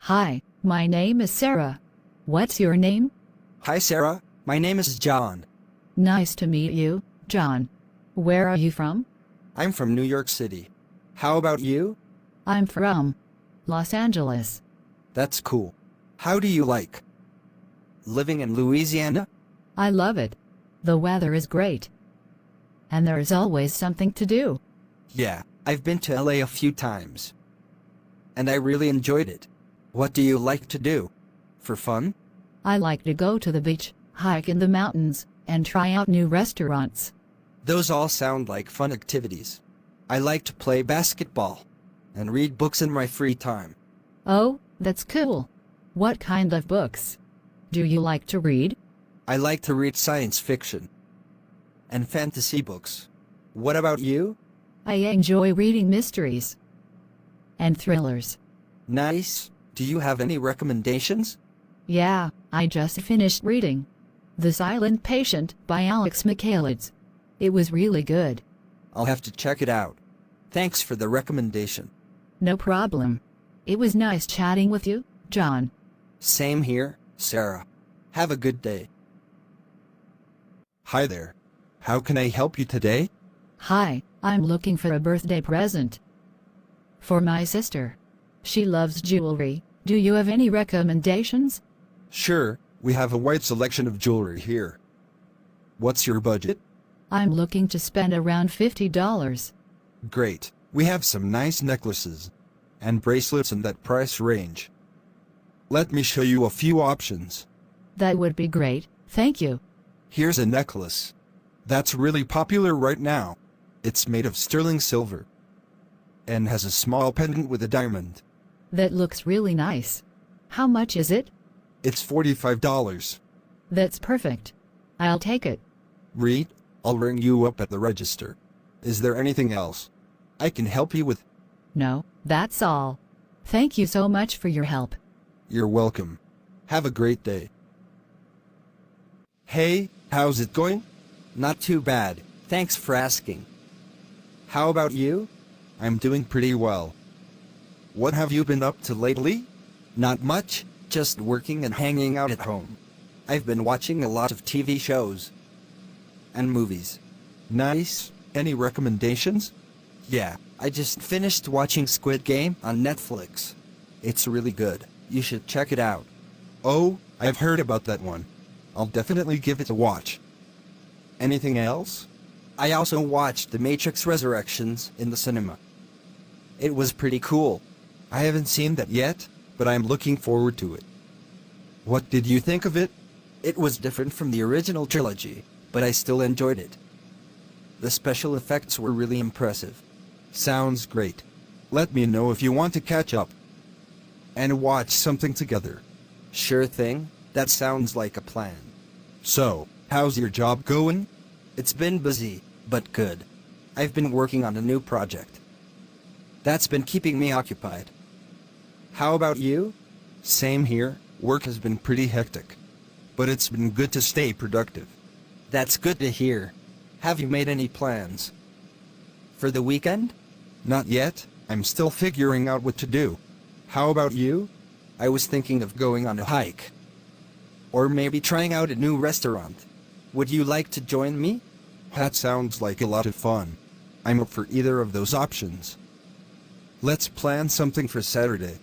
Hi, my name is Sarah. What's your name? Hi Sarah, my name is John. Nice to meet you, John. Where are you from? I'm from New York City. How about you? I'm from Los Angeles. That's cool. How do you like living in Louisiana? I love it. The weather is great. And there is always something to do. Yeah, I've been to LA a few times. And I really enjoyed it. What do you like to do? For fun? I like to go to the beach, hike in the mountains, and try out new restaurants. Those all sound like fun activities. I like to play basketball and read books in my free time. Oh, that's cool. What kind of books do you like to read? I like to read science fiction and fantasy books. What about you? I enjoy reading mysteries and thrillers. Nice. Do you have any recommendations? Yeah, I just finished reading The Silent Patient by Alex Michaelides. It was really good. I'll have to check it out. Thanks for the recommendation. No problem. It was nice chatting with you, John. Same here, Sarah. Have a good day. Hi there. How can I help you today? Hi, I'm looking for a birthday present for my sister. She loves jewelry. Do you have any recommendations? Sure, we have a wide selection of jewelry here. What's your budget? I'm looking to spend around $50. Great. We have some nice necklaces and bracelets in that price range. Let me show you a few options. That would be great, thank you. Here's a necklace that's really popular right now. It's made of sterling silver and has a small pendant with a diamond. That looks really nice. How much is it? It's $45. That's perfect. I'll take it. Reed, I'll ring you up at the register. Is there anything else I can help you with? No, that's all. Thank you so much for your help. You're welcome. Have a great day. Hey, how's it going? Not too bad. Thanks for asking. How about you? I'm doing pretty well. What have you been up to lately? Not much, just working and hanging out at home. I've been watching a lot of TV shows and movies. Nice. Any recommendations? Yeah, I just finished watching Squid Game on Netflix. It's really good. You should check it out. Oh, I've heard about that one. I'll definitely give it a watch. Anything else? I also watched The Matrix Resurrections in the cinema. It was pretty cool. I haven't seen that yet, but I'm looking forward to it. What did you think of it? It was different from the original trilogy, but I still enjoyed it. The special effects were really impressive. Sounds great. Let me know if you want to catch up and watch something together. Sure thing. That sounds like a plan. So, how's your job going? It's been busy, but good. I've been working on a new project. That's been keeping me occupied. How about you? Same here. Work has been pretty hectic, but it's been good to stay productive. That's good to hear. Have you made any plans for the weekend? Not yet. I'm still figuring out what to do. How about you? I was thinking of going on a hike. Or maybe trying out a new restaurant. Would you like to join me? That sounds like a lot of fun. I'm up for either of those options. Let's plan something for Saturday.